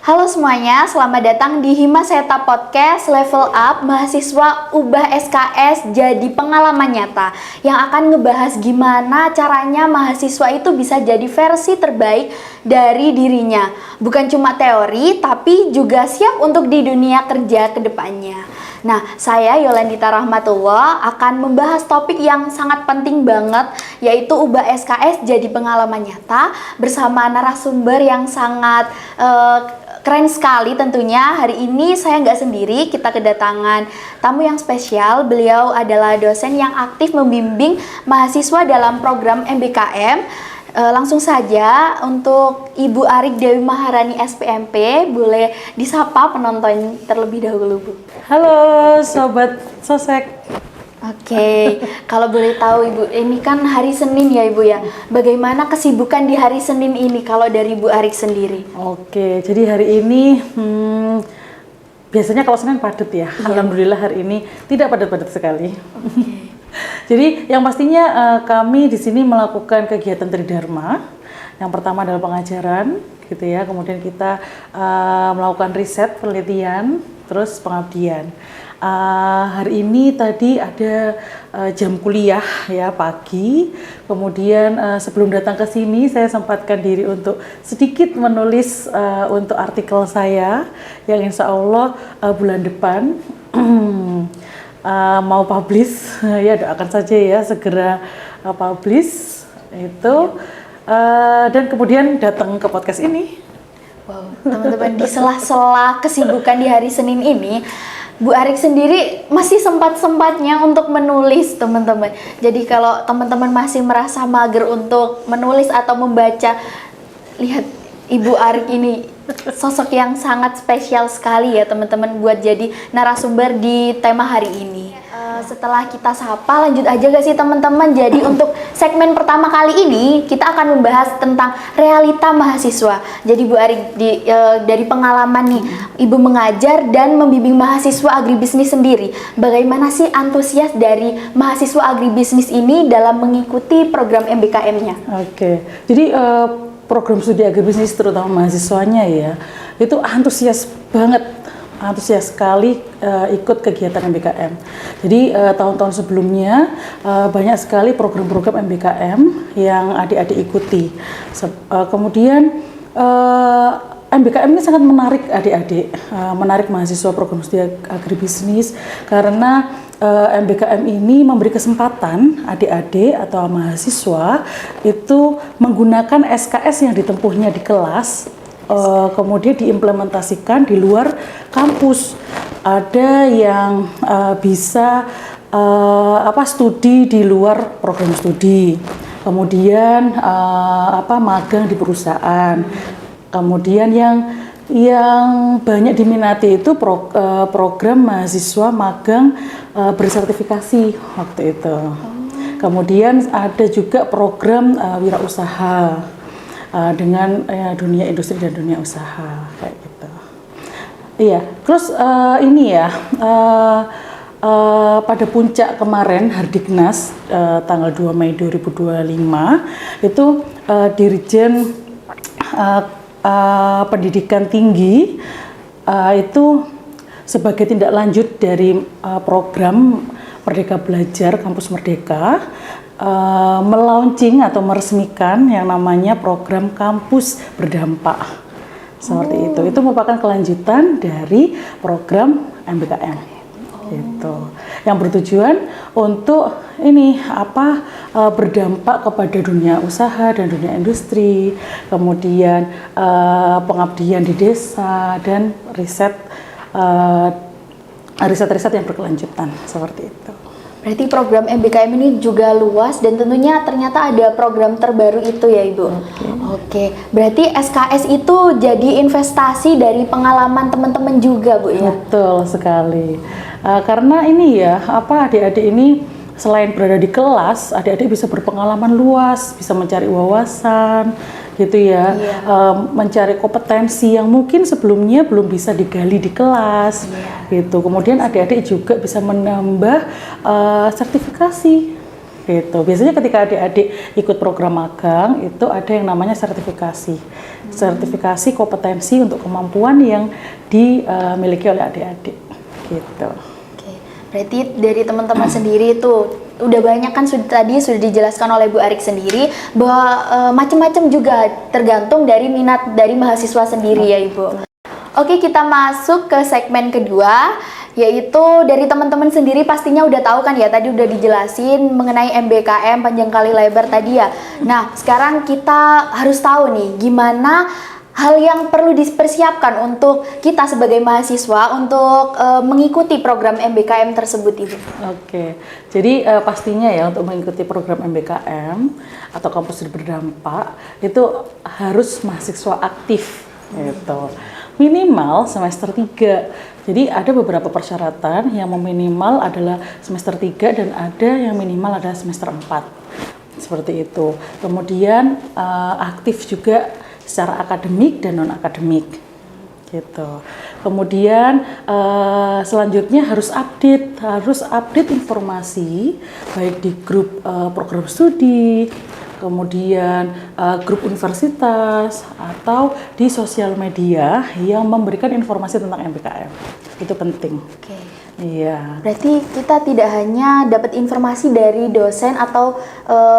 Halo semuanya, selamat datang di Himaseta Podcast Level Up Mahasiswa Ubah SKS Jadi Pengalaman Nyata, yang akan ngebahas gimana caranya mahasiswa itu bisa jadi versi terbaik dari dirinya. Bukan cuma teori, tapi juga siap untuk di dunia kerja ke depannya. Nah, saya Yolandita Rahmatullah akan membahas topik yang sangat penting banget, yaitu Ubah SKS Jadi Pengalaman Nyata bersama narasumber yang sangat keren sekali tentunya. Hari ini saya nggak sendiri, kita kedatangan tamu yang spesial. Beliau adalah dosen yang aktif membimbing mahasiswa dalam program MBKM. Langsung saja untuk Ibu Arik Dewi Maharani SPMP, boleh disapa penonton terlebih dahulu, Bu. Halo Sobat Sosek. Oke, kalau boleh tahu Ibu, ini kan hari Senin ya Ibu ya. Bagaimana kesibukan di hari Senin ini kalau dari Ibu Arik sendiri? Oke, jadi hari ini biasanya kalau Senin padat ya. Iya. Alhamdulillah hari ini tidak padat-padat sekali. Oke. Jadi yang pastinya kami di sini melakukan kegiatan Tridharma. Yang pertama adalah pengajaran, gitu ya. Kemudian kita melakukan riset, penelitian, terus pengabdian. Hari ini tadi ada jam kuliah ya pagi, kemudian sebelum datang ke sini saya sempatkan diri untuk sedikit menulis untuk artikel saya yang insya Allah bulan depan mau publish ya, doakan saja ya segera publish itu. Dan kemudian datang ke podcast ini. Wow, teman-teman, di sela-sela kesibukan di hari Senin ini, Bu Arik sendiri masih sempat-sempatnya untuk menulis, teman-teman. Jadi kalau teman-teman masih merasa mager untuk menulis atau membaca, lihat Ibu Arik ini sosok yang sangat spesial sekali ya teman-teman buat jadi narasumber di tema hari ini. Setelah kita sapa, lanjut aja gak sih teman-teman? Jadi untuk segmen pertama kali ini kita akan membahas tentang realita mahasiswa. Jadi Bu Arik, dari pengalaman nih, Ibu mengajar dan membimbing mahasiswa agribisnis sendiri. Bagaimana sih antusias dari mahasiswa agribisnis ini dalam mengikuti program MBKM-nya? Oke, jadi program studi agribisnis terutama mahasiswanya ya, itu antusias banget. Antusias sekali ikut kegiatan MBKM. Jadi tahun-tahun sebelumnya banyak sekali program-program MBKM yang adik-adik ikuti. Kemudian MBKM ini sangat menarik adik-adik, menarik mahasiswa program studi agribisnis karena MBKM ini memberi kesempatan adik-adik atau mahasiswa itu menggunakan SKS yang ditempuhnya di kelas. Kemudian diimplementasikan di luar kampus. Ada yang bisa studi di luar program studi, kemudian magang di perusahaan. Kemudian yang banyak diminati itu program mahasiswa magang bersertifikasi waktu itu. Kemudian ada juga program wirausaha dengan dunia industri dan dunia usaha kayak gitu. Iya, terus ini ya pada puncak kemarin Hardiknas tanggal 2 Mei 2025 itu Dirjen Pendidikan Tinggi itu sebagai tindak lanjut dari program Merdeka Belajar Kampus Merdeka melaunching atau meresmikan yang namanya program kampus berdampak seperti itu. Itu merupakan kelanjutan dari program MBKM gitu, yang bertujuan untuk ini berdampak kepada dunia usaha dan dunia industri, kemudian pengabdian di desa dan riset yang berkelanjutan seperti itu. Berarti program MBKM ini juga luas dan tentunya ternyata ada program terbaru itu ya Ibu. Oke. Berarti SKS itu jadi investasi dari pengalaman teman-teman juga Bu ya? Betul sekali. Karena ini ya, adik-adik ini selain berada di kelas, adik-adik bisa berpengalaman luas, bisa mencari wawasan, gitu ya, mencari kompetensi yang mungkin sebelumnya belum bisa digali di kelas, gitu. Kemudian adik-adik juga bisa menambah sertifikasi, gitu. Biasanya ketika adik-adik ikut program magang itu ada yang namanya sertifikasi. Sertifikasi kompetensi untuk kemampuan yang dimiliki oleh adik-adik gitu. Oke. Berarti dari teman-teman sendiri tuh udah banyak kan tadi sudah dijelaskan oleh Bu Arik sendiri bahwa macam-macam juga tergantung dari minat dari mahasiswa sendiri ya Ibu. Oke, kita masuk ke segmen kedua, yaitu dari teman-teman sendiri pastinya udah tahu kan ya, tadi udah dijelasin mengenai MBKM panjang kali lebar tadi ya. Nah, sekarang kita harus tahu nih gimana hal yang perlu dipersiapkan untuk kita sebagai mahasiswa untuk mengikuti program MBKM tersebut Ibu. Oke, jadi pastinya ya untuk mengikuti program MBKM atau kampus berdampak itu harus mahasiswa aktif gitu. Minimal semester 3. Jadi ada beberapa persyaratan yang minimal adalah semester 3 dan ada yang minimal adalah semester 4. Seperti itu. Kemudian aktif juga secara akademik dan non akademik. Gitu. Kemudian selanjutnya harus update informasi baik di grup program studi, kemudian grup universitas atau di sosial media yang memberikan informasi tentang MBKM. Itu penting. Oke. Iya. Berarti kita tidak hanya dapat informasi dari dosen atau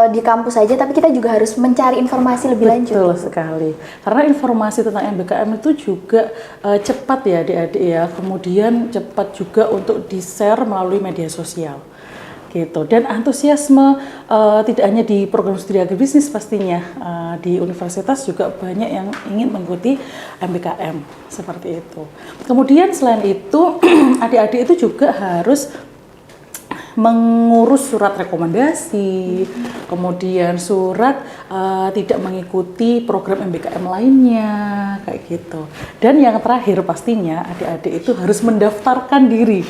di kampus saja, tapi kita juga harus mencari informasi lebih lanjut. Betul sekali. Karena informasi tentang MBKM itu juga cepat ya adik-adik ya. Kemudian cepat juga untuk di-share melalui media sosial. Gitu. Dan antusiasme tidak hanya di program studi agribisnis pastinya, di universitas juga banyak yang ingin mengikuti MBKM seperti itu. Kemudian selain itu adik-adik itu juga harus mengurus surat rekomendasi, kemudian surat tidak mengikuti program MBKM lainnya, kayak gitu. Dan yang terakhir pastinya adik-adik itu harus mendaftarkan diri.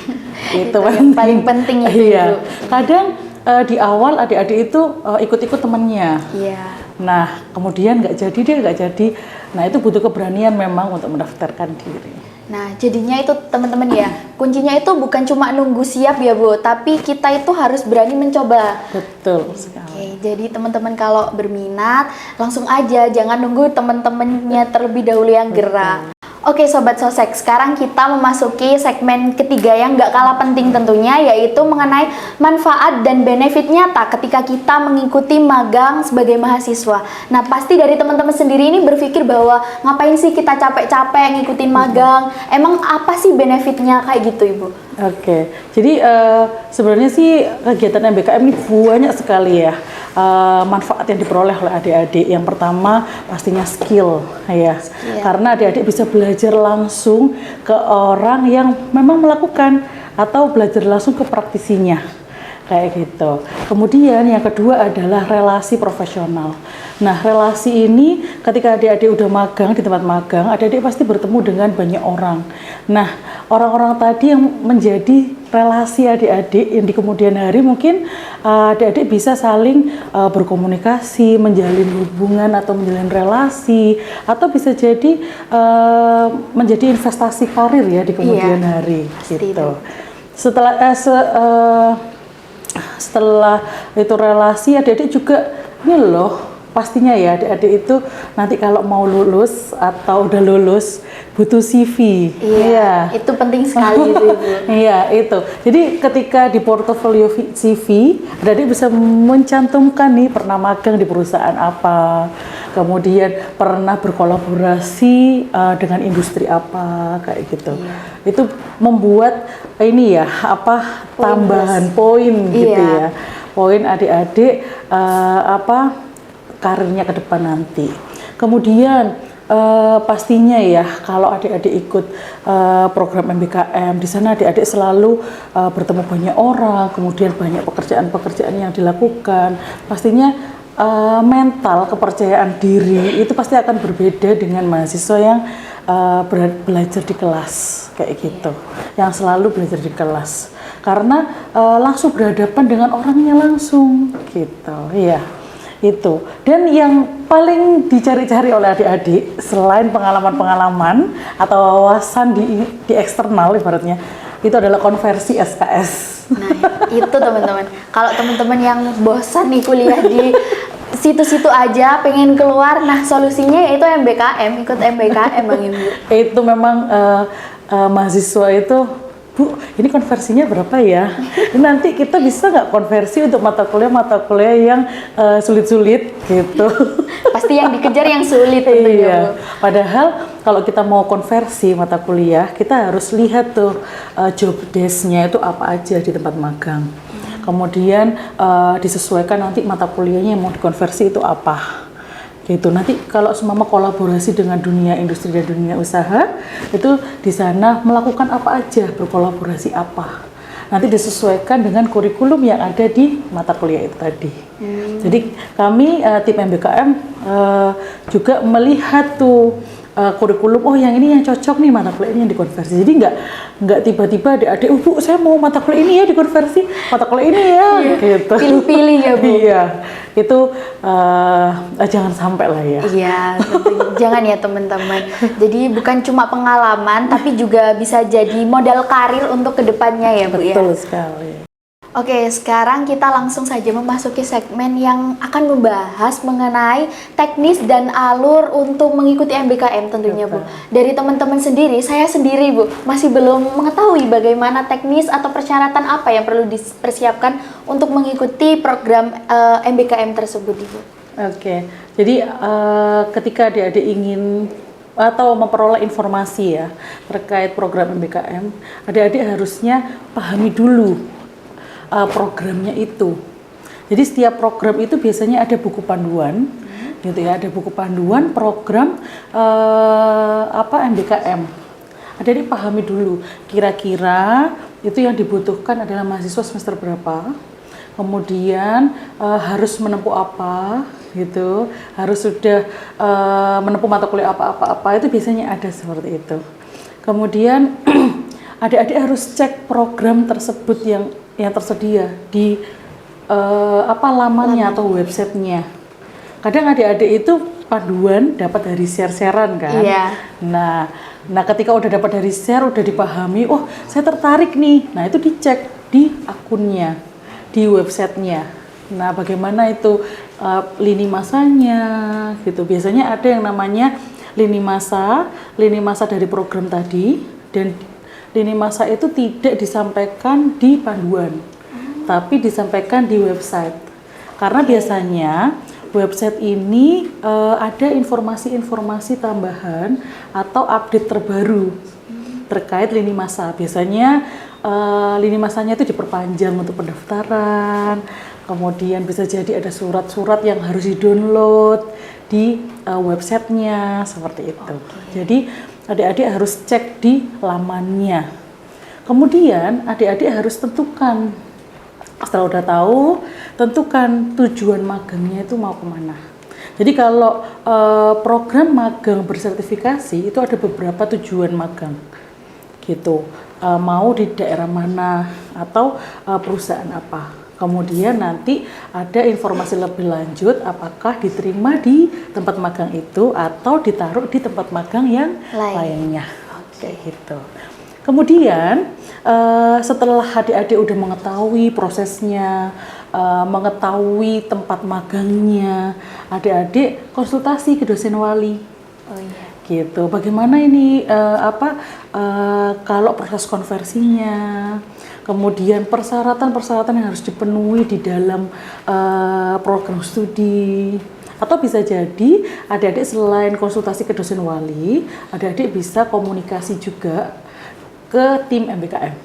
Itu yang paling penting ya. Iya. Kadang di awal adik-adik itu ikut-ikut temannya. Iya. Nah, kemudian nggak jadi. Nah, itu butuh keberanian memang untuk mendaftarkan diri. Nah, jadinya itu teman-teman ya, kuncinya itu bukan cuma nunggu siap ya Bu, tapi kita itu harus berani mencoba. Betul sekali. Oke, jadi teman-teman kalau berminat, langsung aja, jangan nunggu teman-temannya terlebih dahulu yang gerak. Oke Sobat Sosek, sekarang kita memasuki segmen ketiga yang nggak kalah penting tentunya, yaitu mengenai manfaat dan benefit nyata ketika kita mengikuti magang sebagai mahasiswa. Nah pasti dari teman-teman sendiri ini berpikir bahwa ngapain sih kita capek-capek ngikutin magang, emang apa sih benefitnya kayak gitu Ibu? Oke, jadi sebenarnya sih kegiatan MBKM ini banyak sekali ya manfaat yang diperoleh oleh adik-adik. Yang pertama pastinya skill ya, karena adik-adik bisa belajar langsung ke orang yang memang melakukan atau belajar langsung ke praktisinya. Kayak gitu. Kemudian yang kedua adalah relasi profesional. Nah, relasi ini ketika adik-adik udah magang di tempat magang, adik-adik pasti bertemu dengan banyak orang. Nah, orang-orang tadi yang menjadi relasi adik-adik yang di kemudian hari mungkin adik-adik bisa saling berkomunikasi, menjalin hubungan atau menjalin relasi, atau bisa jadi menjadi investasi karir ya di kemudian hari gitu. Setelah itu relasi, adik-adik juga ini loh pastinya ya adik-adik itu nanti kalau mau lulus atau udah lulus butuh CV. Iya, itu penting sekali itu Ibu. Iya, itu. Jadi ketika di portofolio CV, adik-adik bisa mencantumkan nih pernah magang di perusahaan apa, kemudian pernah berkolaborasi dengan industri apa, kayak gitu. Iya. Itu membuat ini ya, tambahan poin gitu ya. Poin adik-adik karirnya ke depan nanti. Kemudian pastinya ya kalau adik-adik ikut program MBKM, di sana adik-adik selalu bertemu banyak orang, kemudian banyak pekerjaan-pekerjaan yang dilakukan. Pastinya mental kepercayaan diri itu pasti akan berbeda dengan mahasiswa yang belajar di kelas kayak gitu, yang selalu belajar di kelas karena langsung berhadapan dengan orangnya langsung gitu ya. Itu. Dan yang paling dicari-cari oleh adik-adik selain pengalaman-pengalaman atau wawasan di eksternal ibaratnya itu adalah konversi SKS. Nah, itu teman-teman. Kalau teman-teman yang bosan nih kuliah di situ-situ aja, pengen keluar, nah solusinya yaitu MBKM, ikut MBKM Bang Ibu. Itu memang mahasiswa itu, Bu, ini konversinya berapa ya? Ini nanti kita bisa nggak konversi untuk mata kuliah yang sulit-sulit gitu. Pasti yang dikejar yang sulit tentunya, Iya. Bu. Padahal kalau kita mau konversi mata kuliah, kita harus lihat tuh job desk-nya itu apa aja di tempat magang. Kemudian disesuaikan nanti mata kuliahnya yang mau dikonversi itu apa. Gitu. Nanti kalau semua kolaborasi dengan dunia industri dan dunia usaha, itu di sana melakukan apa aja, berkolaborasi apa. Nanti disesuaikan dengan kurikulum yang ada di mata kuliah itu tadi. Jadi kami tim MBKM juga melihat tuh kurikulum, oh yang ini yang cocok nih mata kuliah ini yang dikonversi. Jadi nggak tiba-tiba adik-adik, oh Bu saya mau mata kuliah ini ya dikonversi, mata kuliah ini ya, gitu. Pilih-pilih ya, Bu. Iya, itu jangan sampai lah ya. Iya, tentunya. Jangan ya teman-teman. Jadi bukan cuma pengalaman, tapi juga bisa jadi modal karir untuk kedepannya ya, Bu ya. Betul sekali. Oke, sekarang kita langsung saja memasuki segmen yang akan membahas mengenai teknis dan alur untuk mengikuti MBKM tentunya, Bu. Dari teman-teman sendiri, saya sendiri, Bu, masih belum mengetahui bagaimana teknis atau persyaratan apa yang perlu dipersiapkan untuk mengikuti program MBKM tersebut, Bu. Oke, jadi ketika adik-adik ingin atau memperoleh informasi ya terkait program MBKM, adik-adik harusnya pahami dulu programnya itu. Jadi setiap program itu biasanya ada buku panduan, gitu ya, ada buku panduan program MBKM. Adik-adik pahami dulu kira-kira itu yang dibutuhkan adalah mahasiswa semester berapa, kemudian harus menempuh apa, gitu, harus sudah menempuh mata kuliah apa-apa itu biasanya ada seperti itu. Kemudian adik-adik harus cek program tersebut yang tersedia di lamannya atau websitenya. Kadang adik-adik itu panduan dapat dari share-sharean kan. Iya. Nah ketika udah dapat dari share, udah dipahami, oh saya tertarik nih. Nah itu dicek di akunnya, di websitenya. Nah bagaimana itu lini masanya, gitu. Biasanya ada yang namanya lini masa dari program tadi, dan lini masa itu tidak disampaikan di panduan, tapi disampaikan di website. Karena biasanya website ini ada informasi-informasi tambahan atau update terbaru terkait lini masa. Biasanya lini masanya itu diperpanjang untuk pendaftaran, kemudian bisa jadi ada surat-surat yang harus di-download di websitenya, seperti itu. Jadi adik-adik harus cek di lamannya. Kemudian adik-adik harus tentukan, setelah udah tahu, tentukan tujuan magangnya itu mau kemana. Jadi kalau program magang bersertifikasi itu ada beberapa tujuan magang, gitu. Mau di daerah mana atau perusahaan apa. Kemudian nanti ada informasi lebih lanjut apakah diterima di tempat magang itu atau ditaruh di tempat magang yang lainnya. Oke, gitu. Kemudian setelah adik-adik udah mengetahui prosesnya, mengetahui tempat magangnya, adik-adik konsultasi ke dosen wali. Oh iya. Gitu. Bagaimana ini kalau proses konversinya, kemudian persyaratan-persyaratan yang harus dipenuhi di dalam program studi. Atau bisa jadi adik-adik selain konsultasi ke dosen wali, adik-adik bisa komunikasi juga ke tim MBKM.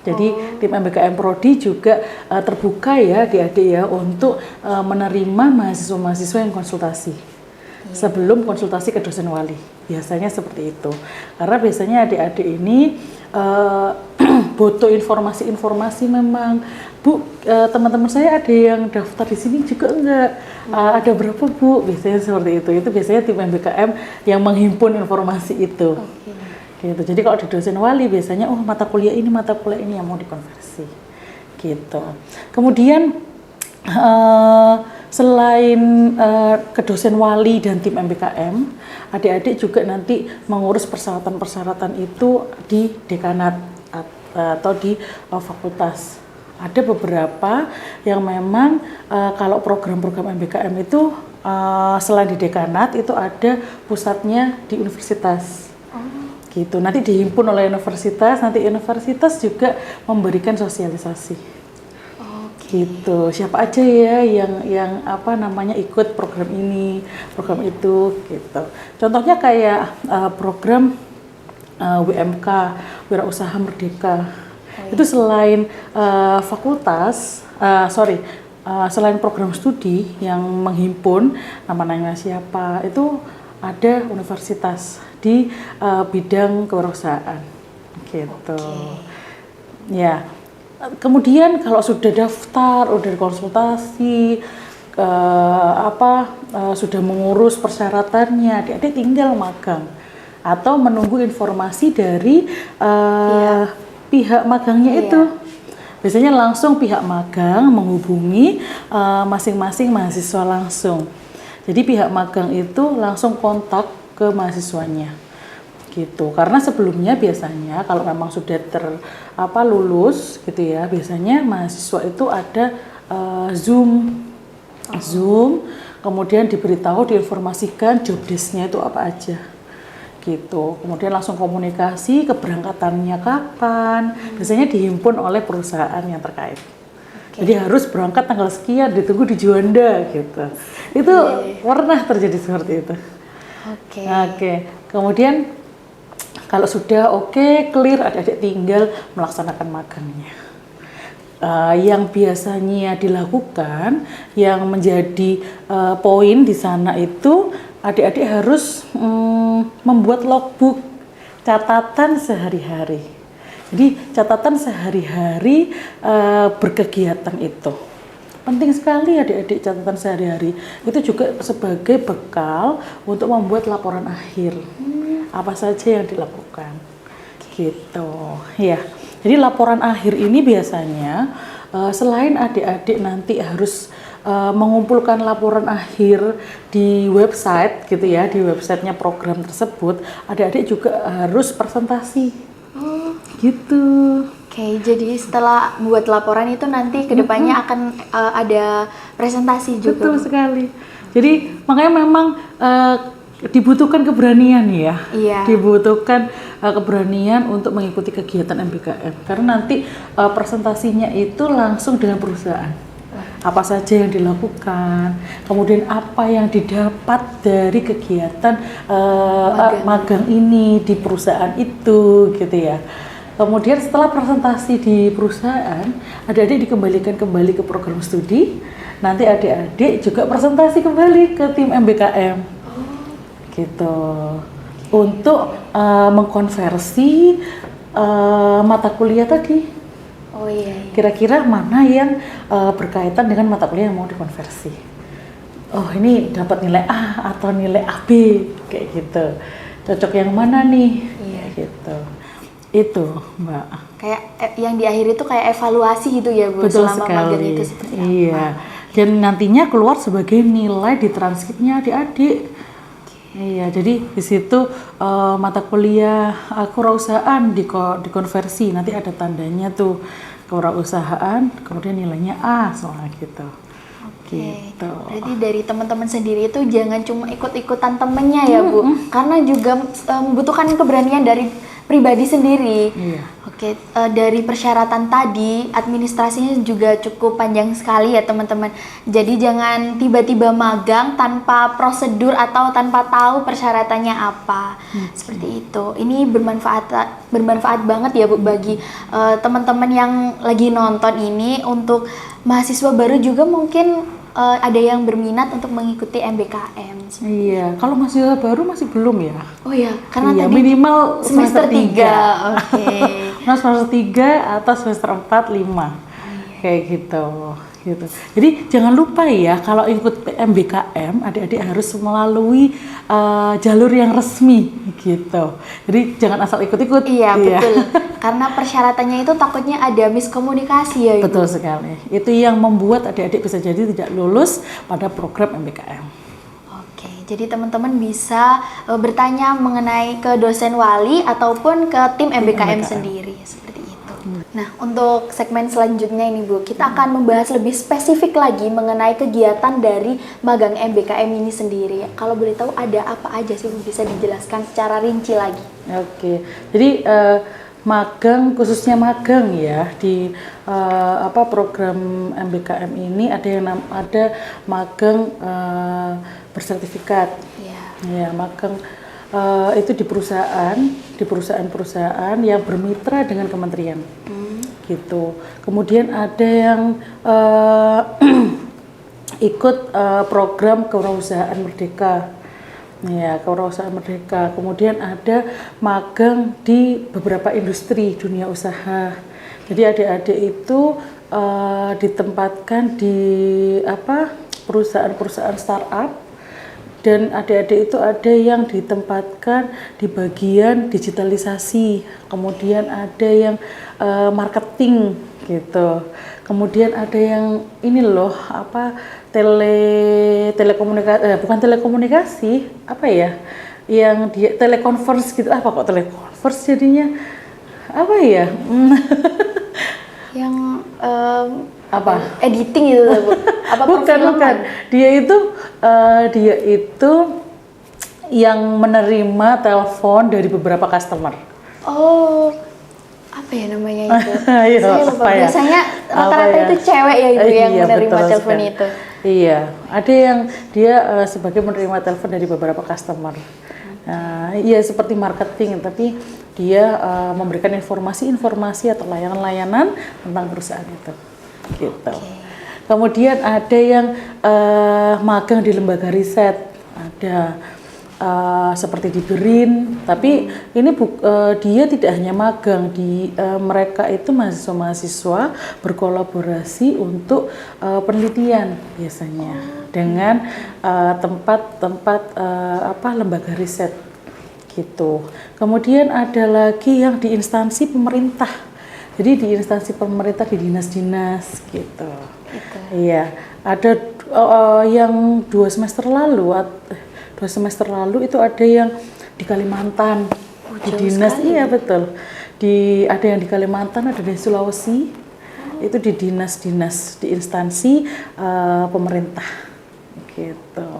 Jadi tim MBKM Prodi juga terbuka ya adik-adik ya untuk menerima mahasiswa-mahasiswa yang konsultasi. Sebelum konsultasi ke dosen wali, biasanya seperti itu. Karena biasanya adik-adik ini butuh informasi-informasi memang, Bu, teman-teman saya ada yang daftar di sini juga enggak, ada berapa Bu? Biasanya seperti itu. Itu biasanya tim MBKM yang menghimpun informasi itu. Gitu. Jadi kalau di dosen wali biasanya, oh mata kuliah ini yang mau dikonversi. Gitu. Kemudian selain ke dosen wali dan tim MBKM, adik-adik juga nanti mengurus persyaratan-persyaratan itu di dekanat atau di fakultas. Ada beberapa yang memang kalau program-program MBKM itu selain di dekanat itu ada pusatnya di universitas. Gitu. Nanti dihimpun oleh universitas, nanti universitas juga memberikan sosialisasi. Gitu. Siapa aja ya yang apa namanya ikut program ini, program itu gitu. Contohnya kayak program WMK, Wirausaha Merdeka. Itu selain fakultas, selain program studi yang menghimpun nama-nama siapa, itu ada universitas di bidang kewirausahaan gitu. Ya. Kemudian kalau sudah daftar, udah konsultasi, sudah mengurus persyaratannya, adik-adik tinggal magang atau menunggu informasi dari pihak magangnya itu. Biasanya langsung pihak magang menghubungi masing-masing mahasiswa langsung. Jadi pihak magang itu langsung kontak ke mahasiswanya gitu. Karena sebelumnya biasanya kalau memang sudah lulus gitu ya, biasanya mahasiswa itu ada Zoom, kemudian diberitahu, diinformasikan job desk-nya itu apa aja gitu. Kemudian langsung komunikasi keberangkatannya kapan, biasanya dihimpun oleh perusahaan yang terkait. Jadi harus berangkat tanggal sekian, ditunggu di Juanda gitu. Itu pernah terjadi seperti itu. Oke. Kemudian kalau sudah clear, adik-adik tinggal melaksanakan magangnya. Yang biasanya dilakukan, yang menjadi poin di sana itu adik-adik harus membuat logbook, catatan sehari-hari. Jadi catatan sehari-hari berkegiatan itu. Penting sekali adik-adik catatan sehari-hari. Itu juga sebagai bekal untuk membuat laporan akhir. Apa saja yang dilakukan. Gitu. Ya. Jadi laporan akhir ini biasanya selain adik-adik nanti harus mengumpulkan laporan akhir di website gitu ya, di websitenya program tersebut, adik-adik juga harus presentasi. Gitu. Oke, jadi setelah membuat laporan itu nanti kedepannya akan ada presentasi juga. Betul sekali. Jadi makanya memang dibutuhkan keberanian ya. Iya. Dibutuhkan keberanian untuk mengikuti kegiatan MBKM. Karena nanti presentasinya itu langsung dengan perusahaan. Apa saja yang dilakukan, kemudian apa yang didapat dari kegiatan magang ini di perusahaan itu gitu ya. Kemudian setelah presentasi di perusahaan, adik-adik dikembalikan kembali ke program studi. Nanti adik-adik juga presentasi kembali ke tim MBKM. Gitu. Untuk mengkonversi mata kuliah tadi. Kira-kira mana yang berkaitan dengan mata kuliah yang mau dikonversi. Oh, ini dapat nilai A atau nilai AB kayak gitu. Cocok yang mana nih? Gitu. Itu, Mbak. Kayak yang di akhir itu kayak evaluasi gitu ya, Bu. Betul selama sekali. magang itu seperti apa? Iya. Dan nantinya keluar sebagai nilai di transkripnya adik-adik. Iya, jadi di situ mata kuliah kewirausahaan dikonversi, nanti ada tandanya tuh kewirausahaan, kemudian nilainya A soalnya gitu. Gitu. Berarti dari teman-teman sendiri itu jangan cuma ikut-ikutan temennya ya, Bu, karena juga membutuhkan keberanian dari pribadi sendiri. Iya. Oke, dari persyaratan tadi, administrasinya juga cukup panjang sekali ya teman-teman. Jadi jangan tiba-tiba magang tanpa prosedur atau tanpa tahu persyaratannya apa. Seperti itu. Ini bermanfaat banget ya, Bu, bagi teman-teman yang lagi nonton ini. Untuk mahasiswa baru juga mungkin ada yang berminat untuk mengikuti MBKM. Iya, kalau mahasiswa baru masih belum ya. Oh ya, karena iya, tadi minimal semester 3. Oke. Nah, semester 3 atau semester 4, 5. Kayak gitu. Jadi jangan lupa ya, kalau ikut MBKM, adik-adik harus melalui jalur yang resmi gitu. Jadi jangan asal ikut-ikut. Iya, betul. Karena persyaratannya itu takutnya ada miskomunikasi ya, Ibu. Betul sekali. Itu yang membuat adik-adik bisa jadi tidak lulus pada program MBKM. Oke, jadi teman-teman bisa bertanya mengenai ke dosen wali ataupun ke tim MBKM sendiri, seperti itu. Nah, untuk segmen selanjutnya ini Bu, kita akan membahas lebih spesifik lagi mengenai kegiatan dari magang MBKM ini sendiri. Kalau boleh tahu ada apa aja sih Bu, bisa dijelaskan secara rinci lagi? Oke, jadi magang, khususnya magang ya di program MBKM ini ada magang bersertifikat. Iya. Ya, magang itu di perusahaan-perusahaan yang bermitra dengan kementerian, gitu. Kemudian ada yang ikut program Kewirausahaan Merdeka. Ya, Kewirausahaan Merdeka. Kemudian ada magang di beberapa industri dunia usaha. Jadi adik-adik itu ditempatkan di perusahaan-perusahaan startup, dan adik-adik itu ada yang ditempatkan di bagian digitalisasi, kemudian ada yang marketing gitu, kemudian ada yang ini loh telekomunikasi, bukan telekomunikasi, apa ya, yang dia telekonferensi gitu, apa kok telekonferensi jadinya, apa ya? Yang apa? Editing itu Bu? Apa Bukan. Dia itu yang menerima telepon dari beberapa customer. Oh, apa ya namanya itu? Iya, Saya lupa. apa ya? Biasanya rata-rata Apa ya? itu cewek ya Ibu yang Iya, menerima betul telepon sekali. itu. Iya, ada yang dia sebagai menerima telepon dari beberapa customer. Nah, iya seperti marketing, tapi dia memberikan informasi-informasi atau layanan-layanan tentang perusahaan itu. Gitu. Kemudian ada yang magang di lembaga riset, ada seperti di BRIN, tapi ini dia tidak hanya magang, mereka itu mahasiswa-mahasiswa berkolaborasi untuk penelitian biasanya dengan tempat-tempat lembaga riset gitu. Kemudian ada lagi yang di instansi pemerintah. Jadi di instansi pemerintah, di dinas-dinas gitu. Iya, ada yang 2 semester lalu itu ada yang di Kalimantan, di dinas, sekali. iya betul. Ada yang di Kalimantan, ada di Sulawesi, itu di dinas-dinas, di instansi pemerintah gitu.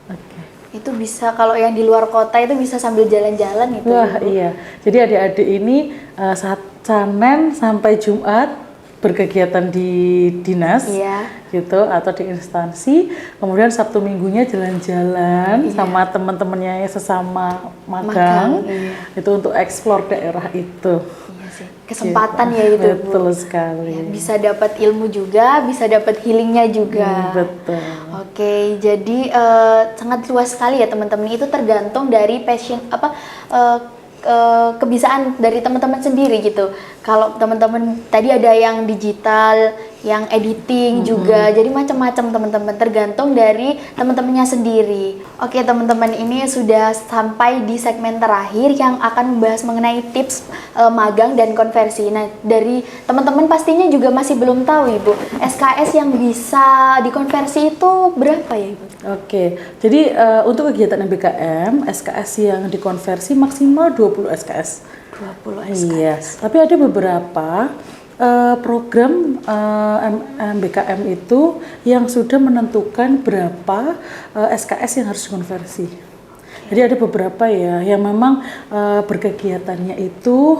Oke. Itu bisa, kalau yang di luar kota itu bisa sambil jalan-jalan gitu. Wah, Ibu. iya. Jadi adik-adik ini Senin sampai Jumat berkegiatan di dinas, Iya. gitu, atau di instansi. Kemudian Sabtu Minggunya jalan-jalan sama teman-temannya sesama magang, iya. itu untuk eksplor daerah itu. Iya sih. Kesempatan Gitu. ya itu Bu. Betul sekali. Ya, bisa dapat ilmu juga, bisa dapat healingnya juga. Betul. Oke, jadi sangat luas sekali ya teman-teman. Itu tergantung dari passion kebiasaan dari teman-teman sendiri gitu. Kalau teman-teman tadi ada yang digital, yang editing juga, jadi macam-macam teman-teman, tergantung dari teman-temannya sendiri. Oke teman-teman, ini sudah sampai di segmen terakhir yang akan membahas mengenai tips magang dan konversi. Nah, dari teman-teman pastinya juga masih belum tahu Ibu, SKS yang bisa dikonversi itu berapa ya Ibu? Oke, jadi untuk kegiatan MBKM, SKS yang dikonversi maksimal 20 SKS. 20 SKS. Iya, tapi ada beberapa program MBKM itu yang sudah menentukan berapa SKS yang harus dikonversi. Jadi ada beberapa ya yang memang berkegiatannya itu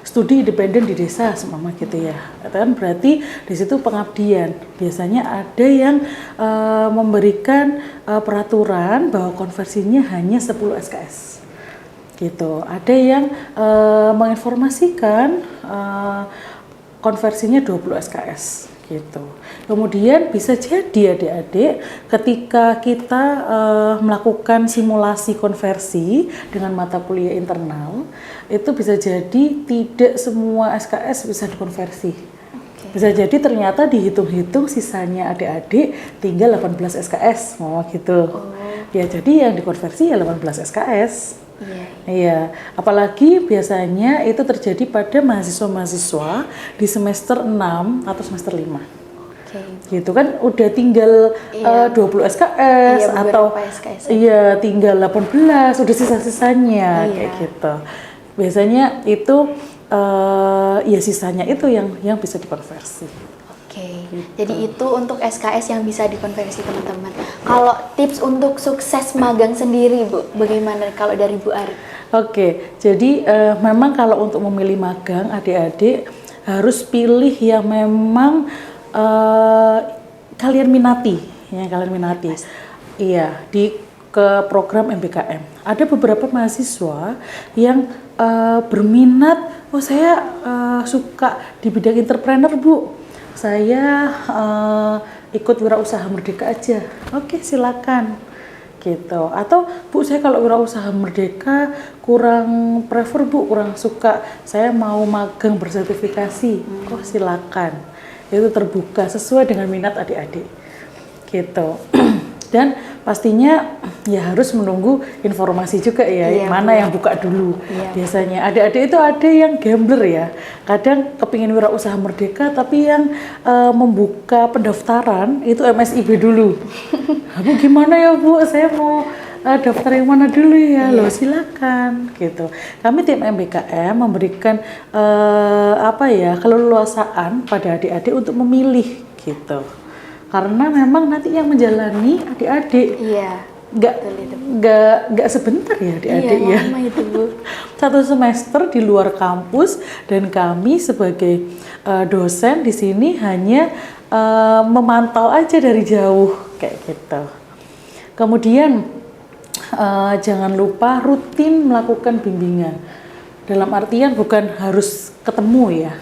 studi independen di desa semama gitu ya. Kan berarti di situ pengabdian. Biasanya ada yang memberikan peraturan bahwa konversinya hanya 10 SKS. Gitu. Ada yang menginformasikan konversinya 20 SKS gitu. Kemudian bisa jadi adik-adik ketika kita melakukan simulasi konversi dengan mata kuliah internal, itu bisa jadi tidak semua SKS bisa dikonversi. Bisa jadi ternyata dihitung-hitung sisanya adik-adik tinggal 18 SKS, gitu. Ya jadi yang dikonversi ya 18 SKS. Iya, apalagi biasanya itu terjadi pada mahasiswa-mahasiswa di semester 6 atau semester 5. Gitu kan udah tinggal 20 SKS atau SKS. Iya, tinggal 18, udah sisa-sisanya kayak gitu. Biasanya itu ya sisanya itu yang bisa dikonversi. Oke, jadi itu untuk SKS yang bisa dikonversi teman-teman. Kalau tips untuk sukses magang sendiri Bu, bagaimana kalau dari Bu Ari? Oke, jadi memang kalau untuk memilih magang, adik-adik harus pilih yang memang kalian minati, ya kalian minati. Iya, ke program MBKM. Ada beberapa mahasiswa yang berminat, oh saya suka di bidang entrepreneur Bu. Saya ikut Wirausaha Merdeka aja. Oke, silakan. Gitu. Atau Bu, saya kalau Wirausaha Merdeka kurang prefer Bu, kurang suka. Saya mau magang bersertifikasi. Oh, silakan. Itu terbuka sesuai dengan minat adik-adik. Gitu. Dan pastinya ya harus menunggu informasi juga ya, mana yang buka dulu. Biasanya adik-adik itu ada yang gambler ya, kadang kepingin Wirausaha Merdeka tapi yang membuka pendaftaran itu MSIB dulu. Bu gimana ya Bu, saya mau daftar yang mana dulu ya? Loh silakan gitu. Kami tim MBKM memberikan keleluasaan pada adik-adik untuk memilih gitu. Karena memang nanti yang menjalani adik-adik, nggak sebentar ya adik-adik ya. Lama itu Bu. 1 semester di luar kampus dan kami sebagai dosen di sini hanya memantau aja dari jauh kayak gitu. Kemudian jangan lupa rutin melakukan bimbingan. Dalam artian bukan harus ketemu ya,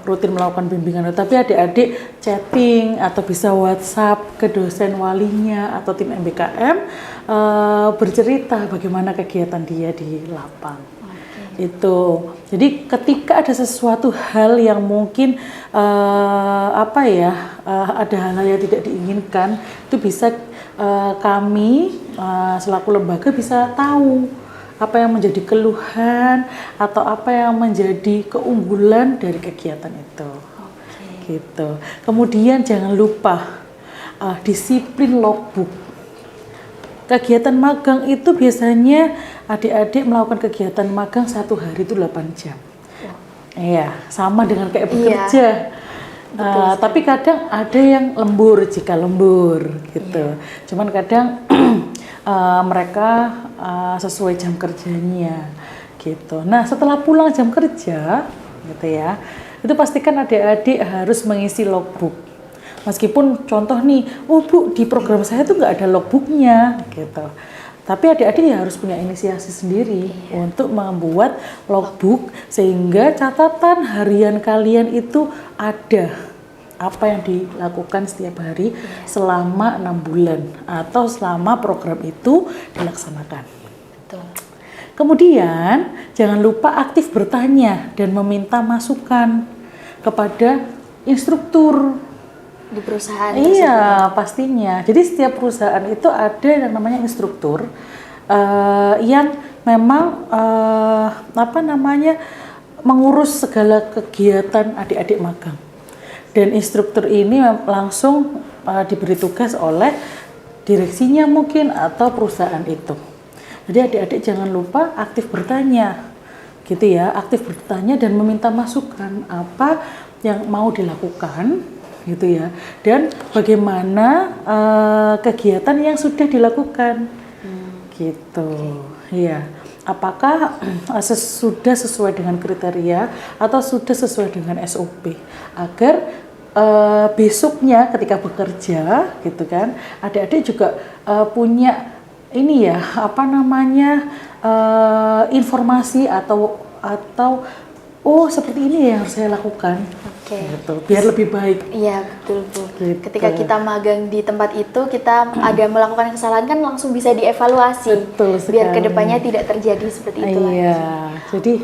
rutin melakukan bimbingan, tapi adik-adik chatting atau bisa WhatsApp ke dosen walinya atau tim MBKM bercerita bagaimana kegiatan dia di lapang. Itu. Jadi ketika ada sesuatu hal yang mungkin ada hal-hal yang tidak diinginkan, itu bisa kami selaku lembaga bisa tahu apa yang menjadi keluhan atau apa yang menjadi keunggulan dari kegiatan itu. Gitu. Kemudian jangan lupa disiplin logbook. Kegiatan magang itu biasanya adik-adik melakukan kegiatan magang 1 hari itu 8 jam. Iya, sama dengan kayak bekerja. Tapi kadang ada yang lembur jika lembur gitu. Cuman kadang mereka sesuai jam kerjanya gitu. Nah setelah pulang jam kerja gitu ya, itu pastikan adik-adik harus mengisi logbook. Meskipun contoh nih, oh Bu di program saya tuh nggak ada logbooknya gitu. Tapi adik-adik ya harus punya inisiasi sendiri untuk membuat logbook sehingga catatan harian kalian itu ada apa yang dilakukan setiap hari selama 6 bulan atau selama program itu dilaksanakan. Betul. Kemudian jangan lupa aktif bertanya dan meminta masukan kepada instruktur Di perusahaan tersebut. Pastinya. Jadi setiap perusahaan itu ada yang namanya instruktur yang memang mengurus segala kegiatan adik-adik magang. Dan instruktur ini langsung diberi tugas oleh direksinya mungkin atau perusahaan itu. Jadi adik-adik jangan lupa aktif bertanya, gitu ya, aktif bertanya dan meminta masukan apa yang mau dilakukan, gitu ya, dan bagaimana kegiatan yang sudah dilakukan, gitu, ya. Apakah sudah sesuai dengan kriteria atau sudah sesuai dengan SOP agar besoknya ketika bekerja gitu kan adik-adik juga punya ini ya informasi atau oh seperti ini yang harus saya lakukan. Gitu, biar lebih baik. Iya betul Bu. Gitu. Ketika kita magang di tempat itu kita ada melakukan kesalahan kan langsung bisa dievaluasi. Betul sekali. Biar kedepannya tidak terjadi seperti itu lagi. Iya, jadi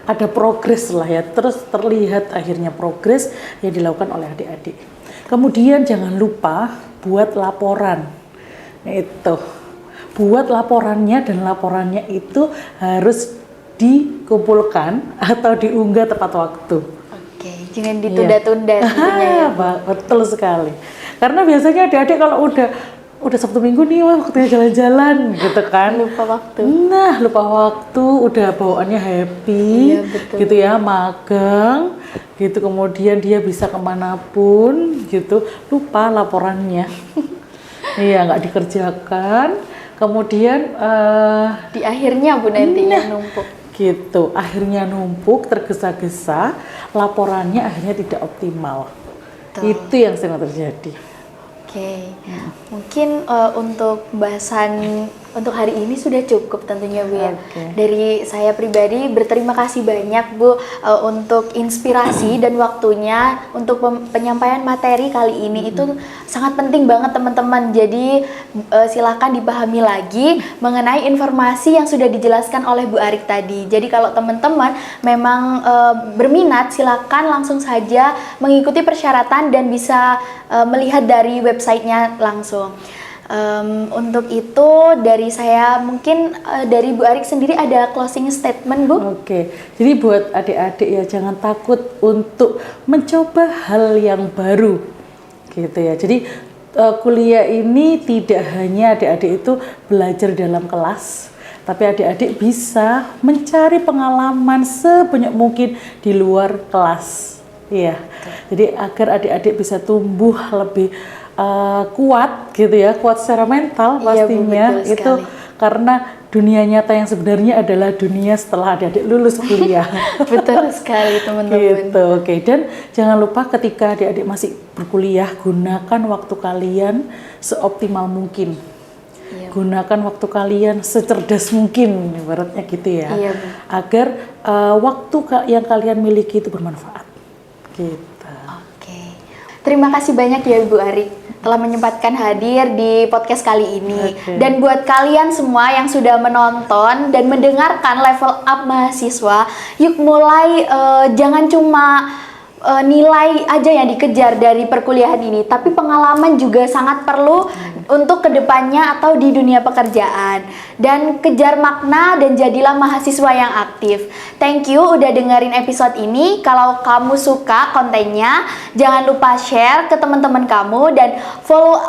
ada progres lah ya, terus terlihat akhirnya progres yang dilakukan oleh adik-adik. Kemudian jangan lupa buat laporan. Itu, buat laporannya dan laporannya itu harus dikumpulkan atau diunggah tepat waktu. Oke, jangan ditunda-tunda tentunya ya. Betul sekali. Karena biasanya adik-adik kalau udah udah Sabtu Minggu nih, wah waktunya jalan-jalan gitu kan. Lupa waktu. Nah, lupa waktu, udah bawaannya happy, Iya, betul. gitu ya, magang, gitu. Kemudian dia bisa kemanapun, gitu. Lupa laporannya, iya nggak dikerjakan. Kemudian Di akhirnya Bu nanti yang numpuk. gitu, akhirnya numpuk, tergesa-gesa, laporannya akhirnya tidak optimal. Betul. Itu yang sering terjadi. Oke, mungkin untuk pembahasan untuk hari ini sudah cukup tentunya Bu ya. Oke. Dari saya pribadi berterima kasih banyak Bu untuk inspirasi dan waktunya untuk penyampaian materi kali ini itu sangat penting banget teman-teman. Jadi silakan dipahami lagi mengenai informasi yang sudah dijelaskan oleh Bu Arik tadi. Jadi kalau teman-teman memang berminat silakan langsung saja mengikuti persyaratan dan bisa melihat dari websitenya langsung. Untuk itu dari saya mungkin dari Bu Arik sendiri ada closing statement Bu. Oke, jadi buat adik-adik ya jangan takut untuk mencoba hal yang baru, gitu ya. Jadi kuliah ini tidak hanya adik-adik itu belajar dalam kelas, tapi adik-adik bisa mencari pengalaman sebanyak mungkin di luar kelas. Iya, jadi agar adik-adik bisa tumbuh lebih kuat gitu ya, kuat secara mental Iya, Bu, pastinya betul itu sekali. karena dunia nyata yang sebenarnya adalah dunia setelah adik-adik lulus kuliah. Betul sekali teman-teman. Gitu, oke. Dan jangan lupa ketika adik-adik masih berkuliah, gunakan waktu kalian seoptimal mungkin. Iya. Gunakan waktu kalian secerdas mungkin, ibaratnya gitu ya. Iya, Bu. Agar waktu yang kalian miliki itu bermanfaat. Gitu. Oke. Terima kasih banyak ya Bu Arik telah menyempatkan hadir di podcast kali ini. Oke. Dan buat kalian semua yang sudah menonton dan mendengarkan Level Up Mahasiswa, yuk mulai jangan cuma nilai aja yang dikejar dari perkuliahan ini, tapi pengalaman juga sangat perlu untuk kedepannya atau di dunia pekerjaan. Dan kejar makna dan jadilah mahasiswa yang aktif. Thank you udah dengerin episode ini. Kalau kamu suka kontennya, jangan lupa share ke teman-teman kamu dan follow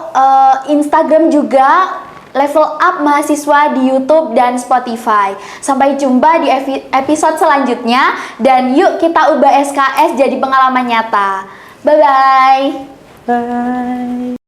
Instagram juga Level Up Mahasiswa di YouTube dan Spotify. Sampai jumpa di episode selanjutnya dan yuk kita ubah SKS jadi pengalaman nyata. Bye-bye. Bye.